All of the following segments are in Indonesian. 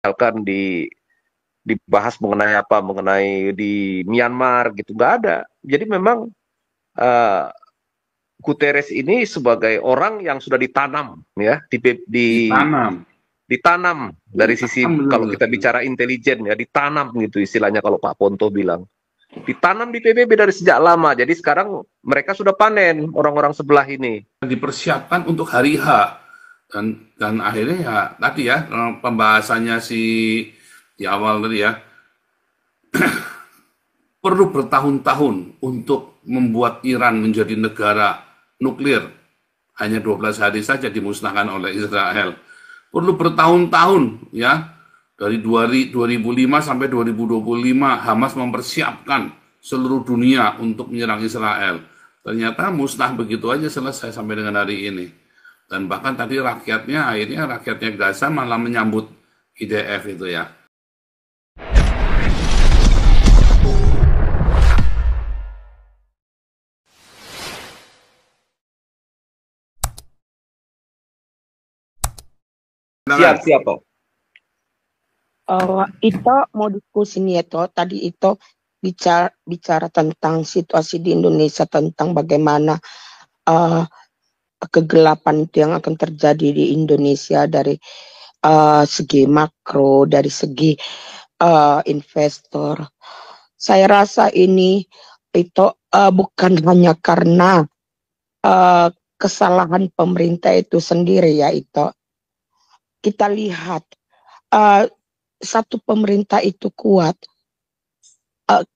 misalkan dibahas mengenai apa, mengenai di Myanmar gitu, nggak ada. Jadi memang uh, Guterres ini sebagai orang yang sudah ditanam ya Ditanam, ditanam dari sisi, ditanam kalau benar-benar. kita bicara intelijen ya, ditanam gitu istilahnya kalau Pak Ponto bilang. Ditanam di PBB dari sejak lama. Jadi sekarang mereka sudah panen orang-orang sebelah ini. Dipersiapkan untuk hari H. Dan akhirnya ya tadi ya pembahasannya di awal tadi ya, perlu bertahun-tahun untuk membuat Iran menjadi negara nuklir. Hanya 12 hari saja dimusnahkan oleh Israel. Perlu bertahun-tahun ya. Dari 2005 sampai 2025 Hamas mempersiapkan seluruh dunia untuk menyerang Israel. Ternyata musnah begitu aja selesai sampai dengan hari ini. Dan bahkan tadi akhirnya rakyatnya Gaza malah menyambut IDF itu ya. Siap, siap, Pak. Itu mau diskusi nih itu tadi itu bicara tentang situasi di Indonesia, tentang bagaimana kegelapan itu yang akan terjadi di Indonesia dari segi makro, dari segi investor. Saya rasa ini itu bukan hanya karena kesalahan pemerintah itu sendiri ya itu. Kita lihat satu pemerintah itu kuat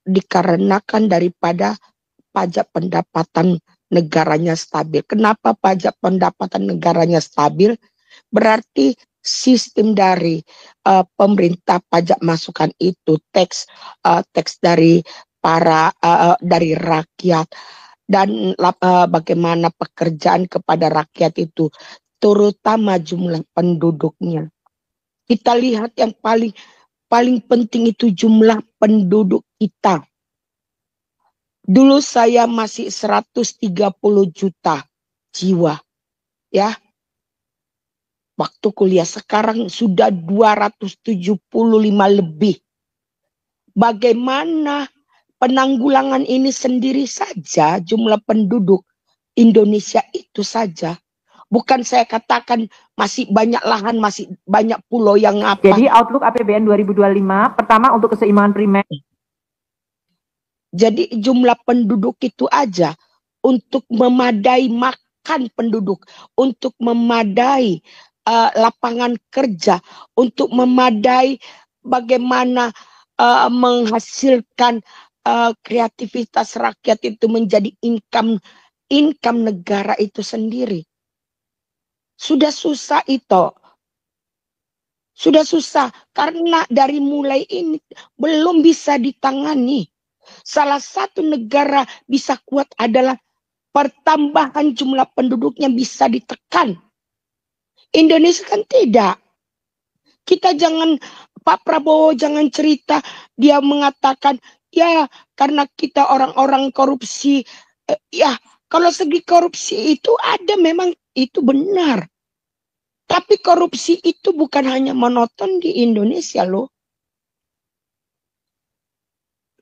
dikarenakan daripada pajak pendapatan negaranya stabil. Kenapa pajak pendapatan negaranya stabil? Berarti sistem dari pemerintah pajak masukan itu teks dari dari rakyat, dan bagaimana pekerjaan kepada rakyat itu, terutama jumlah penduduknya. Kita lihat yang paling penting itu jumlah penduduk kita. Dulu saya masih 130 juta jiwa, ya. Waktu kuliah, sekarang sudah 275 lebih. Bagaimana penanggulangan ini sendiri saja, jumlah penduduk Indonesia itu saja. Bukan saya katakan masih banyak lahan, masih banyak pulau yang apa. Jadi outlook APBN 2025, pertama untuk keseimbangan primer. Jadi jumlah penduduk itu aja untuk memadai makan penduduk, untuk memadai lapangan kerja, untuk memadai bagaimana menghasilkan kreativitas rakyat itu menjadi income negara itu sendiri. Sudah susah itu. Sudah susah karena dari mulai ini belum bisa ditangani. Salah satu negara bisa kuat adalah pertambahan jumlah penduduknya bisa ditekan. Indonesia kan tidak. Kita jangan, Pak Prabowo jangan cerita, dia mengatakan, ya karena kita orang-orang korupsi. Ya, kalau segi korupsi itu ada, memang itu benar. Tapi korupsi itu bukan hanya monoton di Indonesia loh.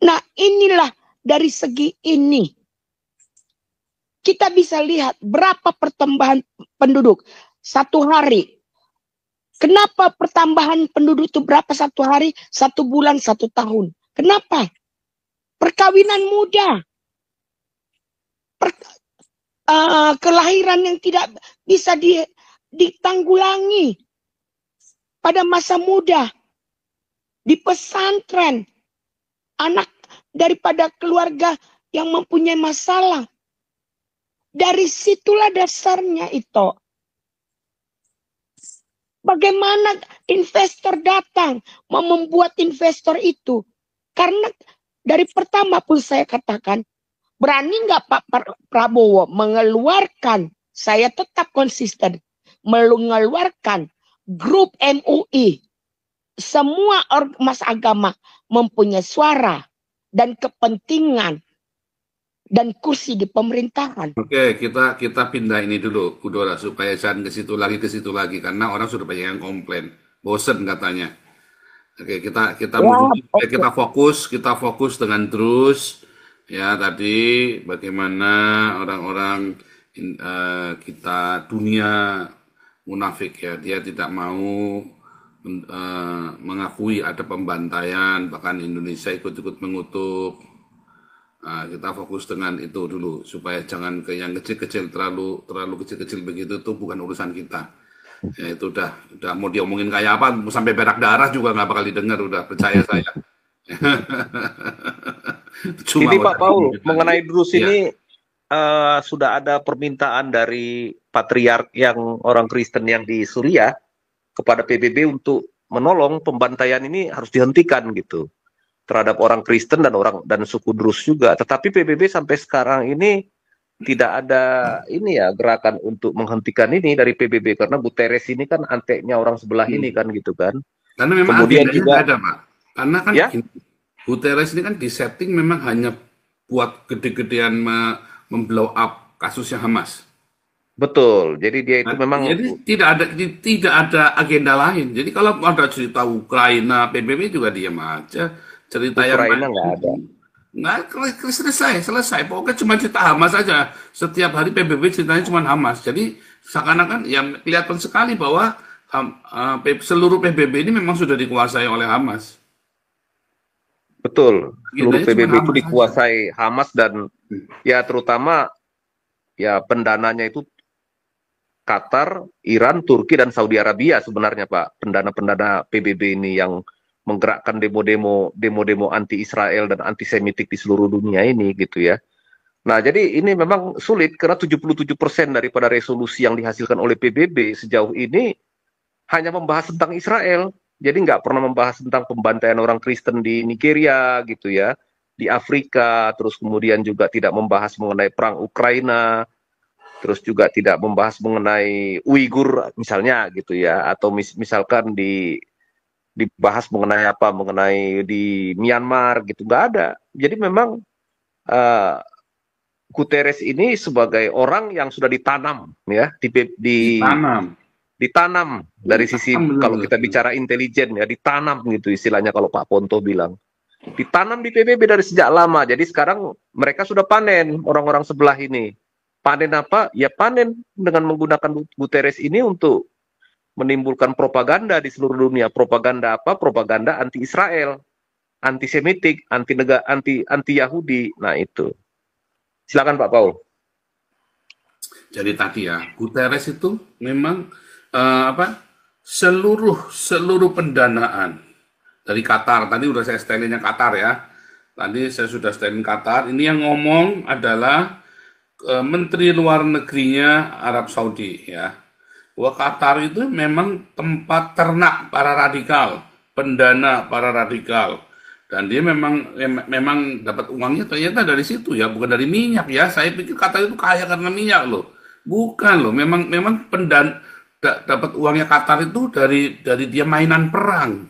Nah inilah dari segi ini. Kita bisa lihat berapa pertambahan penduduk satu hari. Kenapa pertambahan penduduk itu berapa satu hari, 1 bulan, 1 tahun? Kenapa? Perkawinan muda. Kelahiran yang tidak bisa ditanggulangi pada masa muda. Di pesantren, anak daripada keluarga yang mempunyai masalah. Dari situlah dasarnya itu. Bagaimana investor datang, mau membuat investor itu? Karena dari pertama pun saya katakan, berani nggak Pak Prabowo mengeluarkan, saya tetap konsisten, mengeluarkan grup MUI, semua ormas agama mempunyai suara dan kepentingan dan kursi di pemerintahan. Oke, kita pindah ini dulu, Udora, supaya jangan ke situ lagi karena orang sudah banyak yang komplain, bosen katanya. Oke, kita Ya, mundur, oke. kita fokus dengan terus ya tadi bagaimana orang-orang kita dunia munafik ya, dia tidak mau mengakui ada pembantaian, bahkan Indonesia ikut-ikut mengutuk. Nah, kita fokus dengan itu dulu supaya jangan ke yang kecil-kecil, terlalu kecil-kecil begitu tuh bukan urusan kita. Ya itu udah mau diomongin kayak apa sampai berak darah juga nggak bakal didengar, udah percaya saya. Cuma Ini Pak udah Paul, gitu aja. mengenai Drus Ya, ini sudah ada permintaan dari patriark yang orang Kristen yang di Suriah kepada PBB untuk menolong pembantaian ini harus dihentikan gitu terhadap orang Kristen dan suku Drus juga. Tetapi PBB sampai sekarang ini tidak ada ini ya gerakan untuk menghentikan ini dari PBB karena Guterres ini kan anteknya orang sebelah ini kan gitu kan. karena memang Kemudian agendanya nggak juga ada, Pak. Karena kan ya gini, Guterres ini kan disetting memang hanya buat gede-gedean memblow up kasusnya Hamas. betul. Jadi dia itu Nah, memang jadi tidak ada agenda lain. Jadi kalau ada cerita Ukraina, PBB juga diam aja. Cerita yang Ukraina lain nggak ada. nggak selesai. Pokoknya cuma cerita Hamas saja. Setiap hari PBB ceritanya cuma Hamas. Jadi seakan-akan ya kelihatan sekali bahwa seluruh PBB ini memang sudah dikuasai oleh Hamas. Betul. Seluruh Agendanya cuma PBB itu Hamas saja. dikuasai Hamas dan ya terutama ya pendananya itu Qatar, Iran, Turki, dan Saudi Arabia sebenarnya Pak. Pendana-pendana PBB ini yang menggerakkan demo-demo anti-Israel dan antisemitik di seluruh dunia ini gitu ya. Nah, jadi ini memang sulit karena 77% daripada resolusi yang dihasilkan oleh PBB sejauh ini hanya membahas tentang Israel. Jadi nggak pernah membahas tentang pembantaian orang Kristen di Nigeria gitu ya, di Afrika, terus kemudian juga tidak membahas mengenai perang Ukraina, terus juga tidak membahas mengenai Uighur misalnya gitu ya, atau misalkan dibahas mengenai apa, mengenai di Myanmar gitu, nggak ada. Jadi memang uh, Guterres ini sebagai orang yang sudah ditanam ya Ditanam. ditanam dari sisi Ditanam kalau benar-benar. kita bicara intelijen ya ditanam gitu istilahnya kalau Pak Ponto bilang ditanam di PBB dari sejak lama. Jadi sekarang mereka sudah panen orang-orang sebelah ini. Panen apa? Ya panen dengan menggunakan Guterres ini untuk menimbulkan propaganda di seluruh dunia. Propaganda apa? Propaganda anti-Israel, antisemitik, anti Yahudi. Nah itu. Silakan Pak Paul. Jadi tadi ya, Guterres itu memang apa? Seluruh pendanaan dari Qatar. Tadi udah saya stylinnya Qatar ya. Tadi saya sudah stylin Qatar. Ini yang ngomong adalah Menteri Luar Negerinya Arab Saudi ya. Bahwa Qatar itu memang tempat ternak para radikal, pendana para radikal. Dan dia memang dapat uangnya ternyata dari situ ya, bukan dari minyak ya. Saya pikir Qatar itu kaya karena minyak loh. Bukan loh, memang dapat uangnya Qatar itu dari dia mainan perang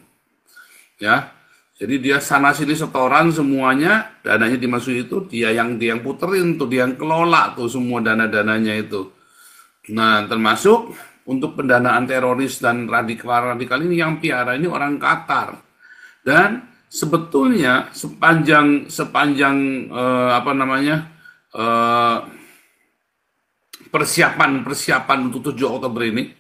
ya. Jadi dia sana sini setoran semuanya, dananya dimasuk itu dia yang puterin tuh, dia yang kelola tuh semua dana-dananya itu. Nah, termasuk untuk pendanaan teroris dan radikal ini yang piara ini orang Qatar. Dan sebetulnya sepanjang apa namanya persiapan untuk 7 Oktober ini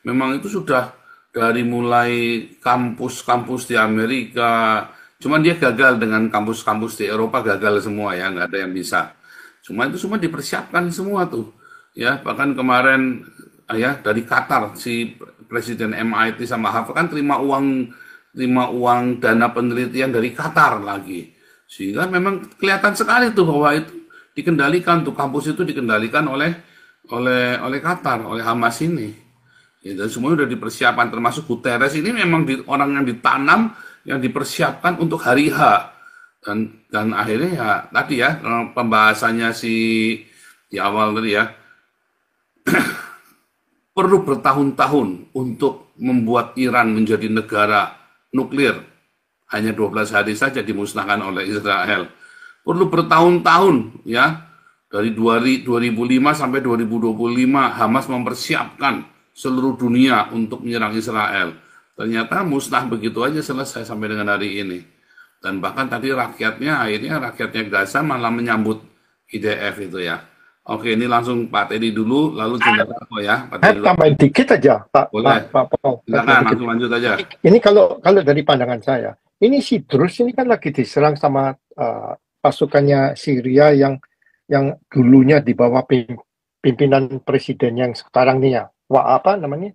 memang itu sudah dari mulai kampus-kampus di Amerika, cuman dia gagal dengan kampus-kampus di Eropa, gagal semua ya, nggak ada yang bisa. Cuma itu semua dipersiapkan semua tuh, ya bahkan kemarin ya dari Qatar si Presiden MIT sama Harvard kan terima uang dana penelitian dari Qatar lagi, sehingga memang kelihatan sekali tuh bahwa itu dikendalikan tuh kampus itu dikendalikan oleh Qatar, oleh Hamas ini. Ya, dan semuanya udah dipersiapkan, termasuk Guterres ini memang orang yang ditanam, yang dipersiapkan untuk hari H. Dan akhirnya ya tadi ya pembahasannya di awal tadi ya, perlu bertahun-tahun untuk membuat Iran menjadi negara nuklir. Hanya 12 hari saja dimusnahkan oleh Israel. Perlu bertahun-tahun ya, dari 2005 sampai 2025 Hamas mempersiapkan seluruh dunia untuk menyerang Israel. Ternyata musnah begitu aja selesai sampai dengan hari ini. Dan bahkan tadi akhirnya rakyatnya Gaza malah menyambut IDF itu ya. Oke, ini langsung Pak Teddy dulu, lalu Jenderal Ako ya. Pak Teddy dulu. Tambahin dikit aja, Pak Boleh. Paul. Silakan, langsung lanjut aja. Ini kalau dari pandangan saya, ini si Drus ini kan lagi diserang sama pasukannya Syria yang dulunya di bawah pimpinan presiden yang sekarang nih ya. Apa namanya?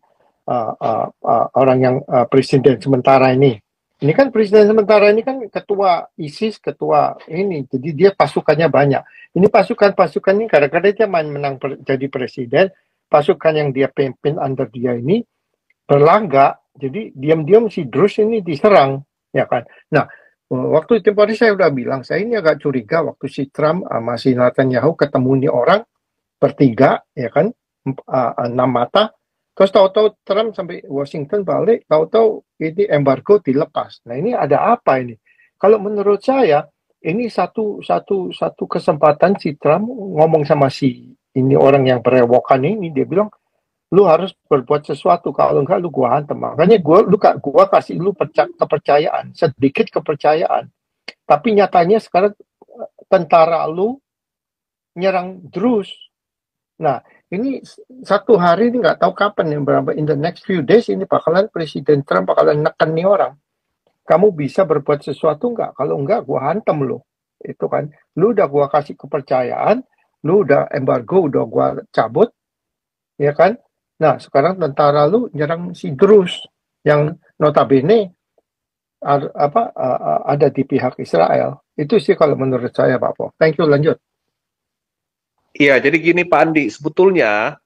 Orang yang presiden sementara ini. Ini kan presiden sementara ini kan ketua ISIS, ketua ini. Jadi dia pasukannya banyak. Ini pasukan ini kadang-kadang dia menang jadi presiden. Pasukan yang dia pimpin under dia ini berlagak. Jadi diam-diam si Drus ini diserang, ya kan. Nah, waktu tempoh hari saya udah bilang, saya ini agak curiga waktu si Trump sama si Netanyahu ketemu nih orang bertiga, ya kan, 6 mata. Terus tahu-tahu Trump sampai Washington balik, tahu-tahu ini embargo dilepas. Nah ini ada apa ini? Kalau menurut saya ini satu kesempatan si Trump ngomong sama si ini orang yang berewokan ini, dia bilang lu harus berbuat sesuatu, kalau enggak lu gua hantam. Makanya gua kasih lu kepercayaan, sedikit kepercayaan. Tapi nyatanya sekarang tentara lu nyerang Drus. Nah, ini satu hari ini nggak tahu kapan ya, berapa in the next few days ini bakalan Presiden Trump bakalan neken nih orang. Kamu bisa berbuat sesuatu nggak? Kalau nggak, gua hantam lo. Itu kan, lu udah gua kasih kepercayaan, lu udah embargo, udah gua cabut, ya kan? Nah, sekarang tentara lu nyerang si Drus yang notabene ada di pihak Israel. Itu sih kalau menurut saya, Pak Po. Thank you, lanjut. Iya, jadi gini Pak Andi, sebetulnya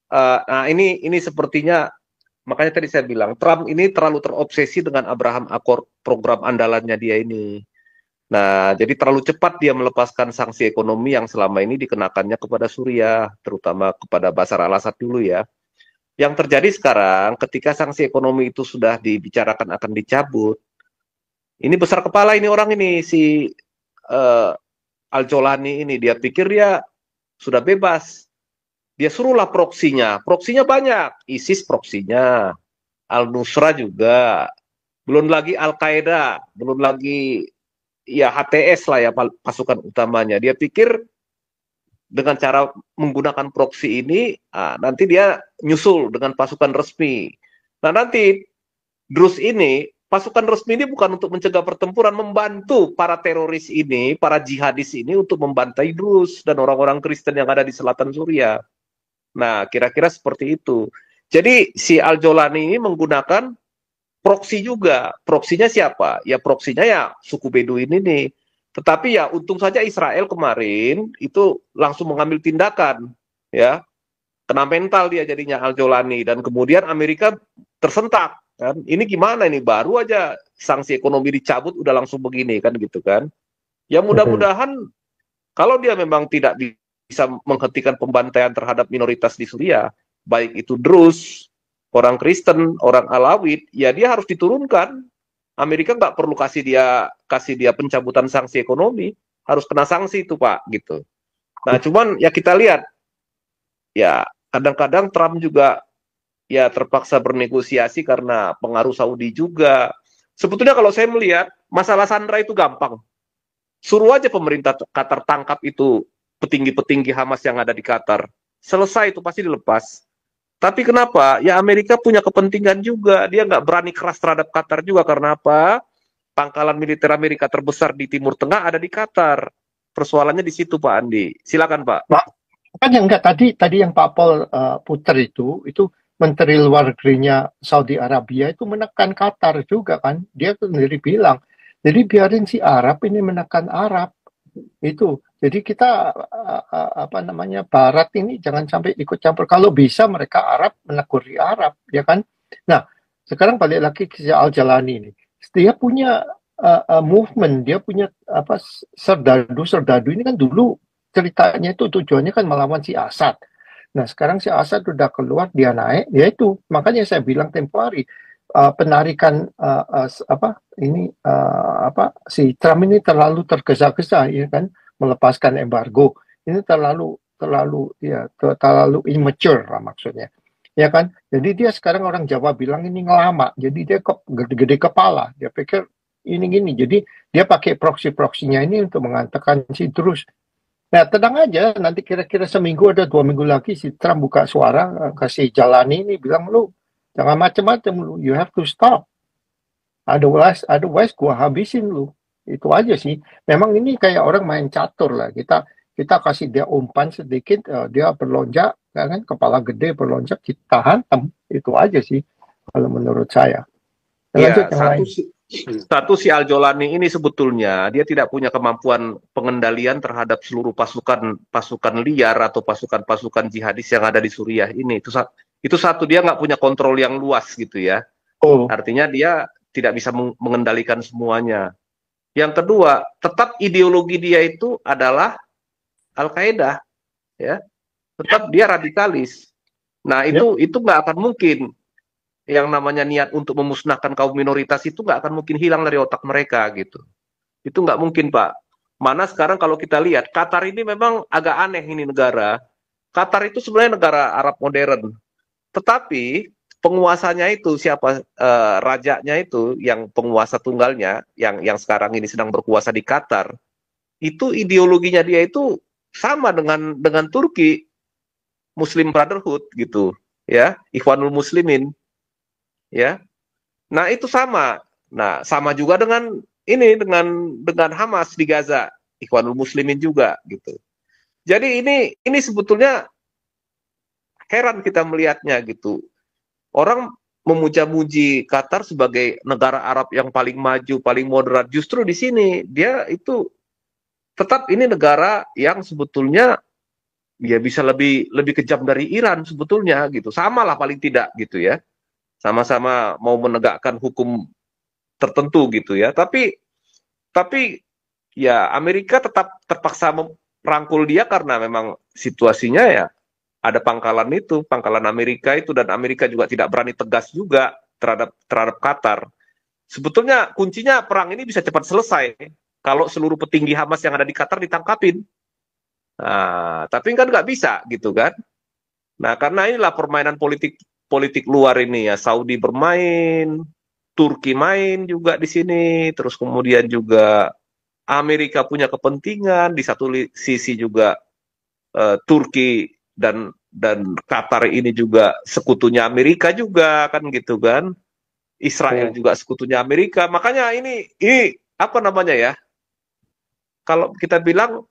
nah ini sepertinya, makanya tadi saya bilang Trump ini terlalu terobsesi dengan Abraham Accord, program andalannya dia ini. Nah, jadi terlalu cepat dia melepaskan sanksi ekonomi yang selama ini dikenakannya kepada Suriah, terutama kepada Bashar al-Assad dulu ya. Yang terjadi sekarang ketika sanksi ekonomi itu sudah dibicarakan akan dicabut, ini besar kepala ini orang ini, si Al-Jolani ini, dia pikir dia sudah bebas. Dia suruhlah proksinya banyak, ISIS proksinya, Al-Nusra juga, belum lagi Al-Qaeda, belum lagi ya HTS lah ya pasukan utamanya. Dia pikir dengan cara menggunakan proksi ini, nanti dia nyusul dengan pasukan resmi. Nah nanti Drus ini, pasukan resmi ini bukan untuk mencegah pertempuran, membantu para teroris ini, para jihadis ini untuk membantai Drus dan orang-orang Kristen yang ada di selatan Suriah. Nah, kira-kira seperti itu. Jadi si Al-Jolani ini menggunakan proksi juga. Proksinya siapa? Ya proksinya ya suku Beduin ini. Tetapi ya untung saja Israel kemarin itu langsung mengambil tindakan, ya. Kena mental dia jadinya Al-Jolani, dan kemudian Amerika tersentak. Kan? Ini gimana ini, baru aja sanksi ekonomi dicabut udah langsung begini kan gitu kan. Ya mudah-mudahan kalau dia memang tidak bisa menghentikan pembantaian terhadap minoritas di Suriah, baik itu Drus, orang Kristen, orang Alawit, ya dia harus diturunkan. Amerika nggak perlu kasih dia pencabutan sanksi ekonomi, harus kena sanksi itu Pak gitu. Nah cuman ya kita lihat, ya kadang-kadang Trump juga ya terpaksa bernegosiasi karena pengaruh Saudi juga. Sebetulnya kalau saya melihat masalah Sandra itu gampang. Suruh aja pemerintah Qatar tangkap itu petinggi-petinggi Hamas yang ada di Qatar. Selesai itu pasti dilepas. Tapi kenapa? Ya Amerika punya kepentingan juga. Dia nggak berani keras terhadap Qatar juga. Karena apa? Pangkalan militer Amerika terbesar di Timur Tengah ada di Qatar. Persoalannya di situ Pak Andi. Silakan Pak. Kan yang enggak tadi yang Pak Paul putar itu Menteri Luar Negerinya Saudi Arabia itu menekan Qatar juga kan. Dia sendiri bilang. Jadi biarin si Arab ini menekan Arab. Itu. Jadi kita Barat ini jangan sampai ikut campur. Kalau bisa mereka Arab meneguri Arab, ya kan? Nah, sekarang balik lagi ke Al-Jalani ini. Dia punya movement, dia punya serdadu ini kan dulu ceritanya itu tujuannya kan melawan si Assad. Nah, sekarang si Assad udah keluar, dia naik, ya itu. Makanya saya bilang tempo hari penarikan si Trump ini terlalu tergesa-gesa, ya kan? Melepaskan embargo ini terlalu immature lah maksudnya. ya kan? Jadi dia sekarang orang Jawa bilang ini ngelama, jadi dia gede-gede kepala, dia pikir ini gini, jadi dia pakai proksi-proksinya ini untuk mengatakan si terus. Nah, tenang aja, nanti kira-kira seminggu ada 2 minggu lagi si Trump buka suara, kasih jalani ini, bilang lu jangan macem-macem lu, you have to stop. Otherwise gua habisin lu. Itu aja sih. Memang ini kayak orang main catur lah. Kita kasih dia umpan sedikit, dia berlonjak, kan kepala gede berlonjak, kita hantam. Itu aja sih kalau menurut saya. Lanjut Ya, yang lain. satu si Al-Jolani ini sebetulnya dia tidak punya kemampuan pengendalian terhadap seluruh pasukan liar atau pasukan jihadis yang ada di Suriah ini. Itu satu, dia nggak punya kontrol yang luas gitu ya. Oh, Artinya dia tidak bisa mengendalikan semuanya. Yang kedua, tetap ideologi dia itu adalah Al-Qaeda, ya. Tetap dia radikalis. Nah, itu nggak akan mungkin. Yang namanya niat untuk memusnahkan kaum minoritas itu nggak akan mungkin hilang dari otak mereka gitu. Itu nggak mungkin, Pak. Mana sekarang kalau kita lihat, Qatar ini memang agak aneh ini negara. Qatar itu sebenarnya negara Arab modern. Tetapi penguasanya itu siapa, rajanya itu yang penguasa tunggalnya yang sekarang ini sedang berkuasa di Qatar, itu ideologinya dia itu sama dengan Turki, Muslim Brotherhood gitu ya, Ikhwanul Muslimin ya. Nah, itu sama. Nah, sama juga dengan Hamas di Gaza, Ikhwanul Muslimin juga gitu. Jadi ini sebetulnya heran kita melihatnya gitu. Orang memuja-muji Qatar sebagai negara Arab yang paling maju, paling moderat. Justru di sini dia itu tetap ini negara yang sebetulnya ya bisa lebih kejam dari Iran sebetulnya gitu. Sama lah paling tidak gitu ya. Sama-sama mau menegakkan hukum tertentu gitu ya. Tapi ya Amerika tetap terpaksa merangkul dia karena memang situasinya ya ada pangkalan Amerika itu, dan Amerika juga tidak berani tegas juga terhadap Qatar. Sebetulnya kuncinya perang ini bisa cepat selesai kalau seluruh petinggi Hamas yang ada di Qatar ditangkapin. Nah, tapi kan nggak bisa gitu kan. Nah, karena inilah permainan politik luar ini ya. Saudi bermain, Turki main juga di sini, terus kemudian juga Amerika punya kepentingan, di satu sisi juga Turki dan Qatar ini juga sekutunya Amerika juga kan gitu kan. Israel juga sekutunya Amerika. Makanya ini apa namanya ya? Kalau kita bilang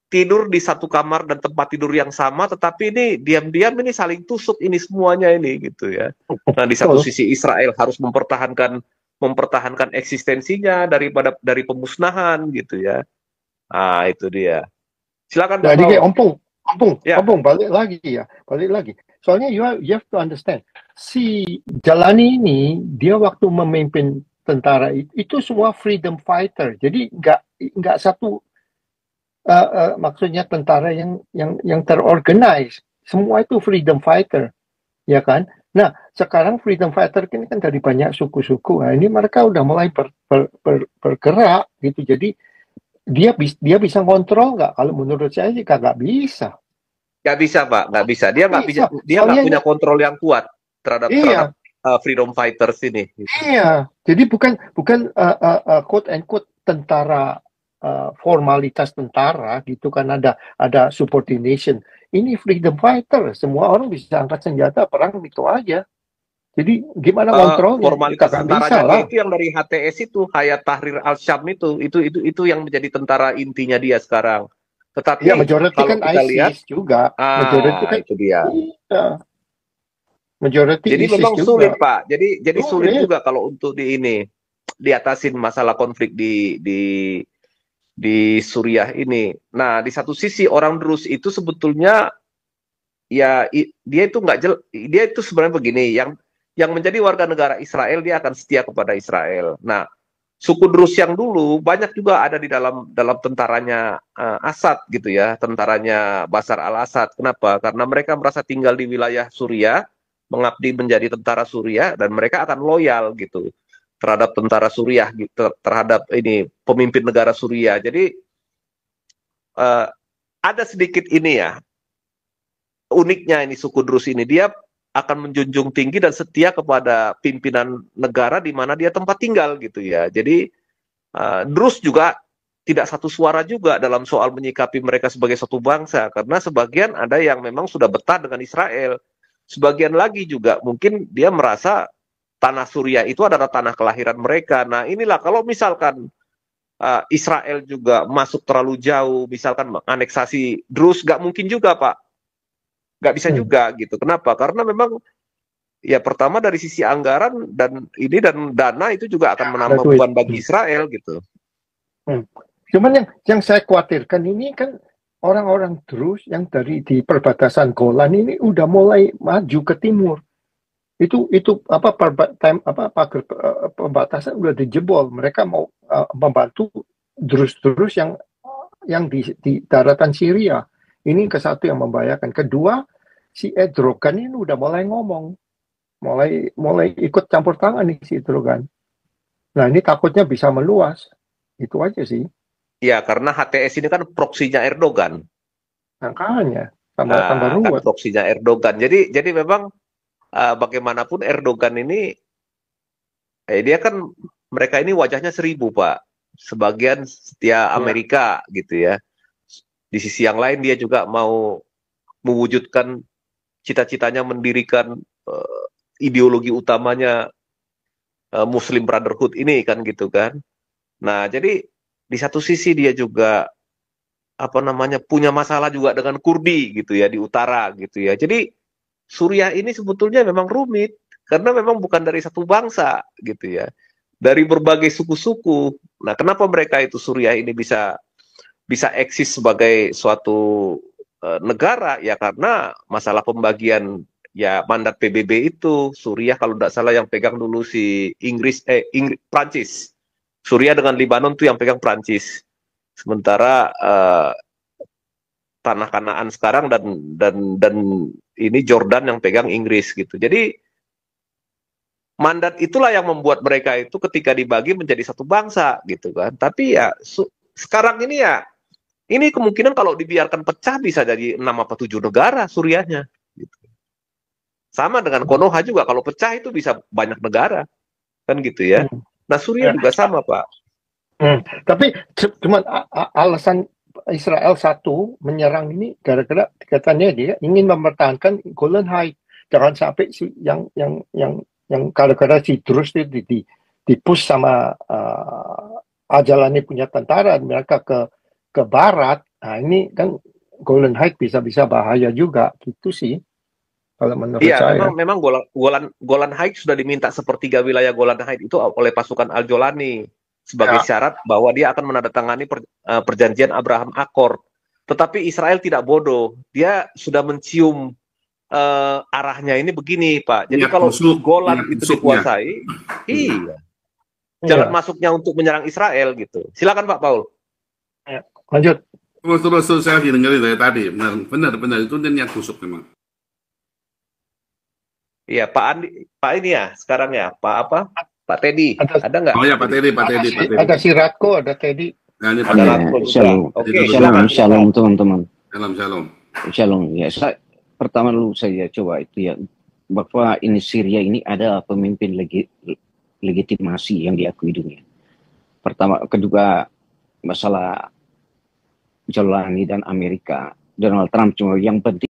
tidur di satu kamar dan tempat tidur yang sama, tetapi ini diam-diam ini saling tusuk ini semuanya ini gitu ya. Nah, di satu sisi Israel harus mempertahankan eksistensinya dari pemusnahan gitu ya. Ah, itu dia. Silakan Pak. Jadi kayak ompong, Ya. balik lagi. Soalnya you have to understand, si Jalani ini dia waktu memimpin tentara itu semua freedom fighter. Jadi nggak satu maksudnya tentara yang terorganize. Semua itu freedom fighter, ya kan? Nah, sekarang freedom fighter ini kan dari banyak suku-suku. Nah, ini mereka udah mulai bergerak gitu. Jadi dia bisa ngontrol nggak? Kalau menurut saya sih nggak bisa. Nggak bisa, Pak, nggak bisa. Dia nggak punya kontrol yang kuat terhadap freedom fighters ini. Iya, jadi bukan quote and quote tentara, formalitas tentara gitu kan, ada subordination. Ini freedom fighter, semua orang bisa angkat senjata perang itu aja. Jadi gimana kontrolnya? Formalitas Kita tentaranya itu yang dari HTS itu, Hayat Tahrir Al-Syam itu yang menjadi tentara intinya dia sekarang. Tetapi ya, majority kalau kan kita ISIS lihat juga. Majority kan itu dia. Iya. Majority Jadi ISIS memang juga. sulit, Pak. Jadi sulit Sulit. juga kalau untuk diatasin masalah konflik di Suriah ini. Nah, di satu sisi orang Druze itu sebetulnya ya dia itu sebenarnya begini, yang menjadi warga negara Israel dia akan setia kepada Israel. Nah, suku Druze yang dulu banyak juga ada di dalam tentaranya Assad gitu ya, tentaranya Bashar al-Assad. Kenapa? Karena mereka merasa tinggal di wilayah Suriah, mengabdi menjadi tentara Suriah, dan mereka akan loyal gitu terhadap tentara Suriah gitu, terhadap ini pemimpin negara Suriah. Jadi ada sedikit ini ya, uniknya ini suku Druze ini, dia akan menjunjung tinggi dan setia kepada pimpinan negara di mana dia tempat tinggal gitu ya. Jadi Druze juga tidak satu suara juga dalam soal menyikapi mereka sebagai satu bangsa, karena sebagian ada yang memang sudah betah dengan Israel. Sebagian lagi juga mungkin dia merasa tanah Suriah itu adalah tanah kelahiran mereka. Nah inilah kalau misalkan Israel juga masuk terlalu jauh, misalkan aneksasi Druze, nggak mungkin juga Pak. Nggak bisa juga gitu. Kenapa? Karena memang ya pertama dari sisi anggaran dan dana itu juga akan menambah beban bagi Israel gitu. Cuman yang saya khawatirkan ini kan orang-orang Druze yang dari di perbatasan Golan ini udah mulai maju ke timur. Itu pagar pembatasan udah dijebol. Mereka mau membantu Druze yang di daratan Syria. Ini ke satu yang membahayakan. Kedua, si Erdogan ini udah mulai ngomong, mulai ikut campur tangan nih si Erdogan. Nah ini takutnya bisa meluas. Itu aja sih. Ya karena HTS ini kan proksinya Erdogan. Makanya tambah ruwet. Kan proksinya Erdogan. Jadi memang bagaimanapun Erdogan ini, dia kan mereka ini wajahnya 1000 Pak. Sebagian setia Amerika gitu ya. Di sisi yang lain dia juga mau mewujudkan cita-citanya mendirikan ideologi utamanya Muslim Brotherhood ini kan gitu kan. Nah jadi di satu sisi dia juga punya masalah juga dengan Kurdi gitu ya di utara gitu ya. Jadi Suriah ini sebetulnya memang rumit karena memang bukan dari satu bangsa gitu ya. Dari berbagai suku-suku. Nah, kenapa mereka itu Suriah ini bisa eksis sebagai suatu negara ya karena masalah pembagian ya mandat PBB itu. Suriah kalau tidak salah yang pegang dulu si Prancis. Suriah dengan Lebanon tuh yang pegang Prancis. Sementara tanah Kanaan sekarang dan ini Jordan yang pegang Inggris gitu. Jadi mandat itulah yang membuat mereka itu ketika dibagi menjadi satu bangsa gitu kan. Tapi ya sekarang ini ya ini kemungkinan kalau dibiarkan pecah bisa jadi 6 atau 7 negara Suriahnya gitu. Sama dengan Konoha juga kalau pecah itu bisa banyak negara kan gitu ya. Nah Suriah juga sama Pak. Tapi cuma alasan Israel satu menyerang ini gara-gara katanya dia ingin mempertahankan Golan Heights. Jangan sampai yang gara-gara si Druze di-push sama Ajalani punya tentara mereka ke barat. Nah ini kan Golan Heights bisa bahaya juga gitu sih. Kalau menurut saya. Memang Golan Heights sudah diminta sepertiga wilayah Golan Heights itu oleh pasukan Al-Jolani sebagai syarat bahwa dia akan menandatangani perjanjian Abraham Accord. Tetapi Israel tidak bodoh. Dia sudah mencium arahnya ini begini, Pak. Jadi kalau Golan itu dikuasai, jalan masuknya untuk menyerang Israel gitu. Silakan Pak Paul. Lanjut. Terus saya dengerin dari tadi. Benar itu niat busuk memang. Iya, Pak ini ya sekarang ya, Pak Teddy, ada nggak? Oh ya, Pak Teddy. Ada si Ratko, ada Teddy. Nah, ini ada Ratko juga. Shalom teman-teman. Shalom. Ya, pertama dulu saya coba itu ya, bahwa ini Syria ini ada pemimpin legitimasi yang diakui dunia. Kedua, masalah Jolani dan Amerika, Donald Trump cuma yang penting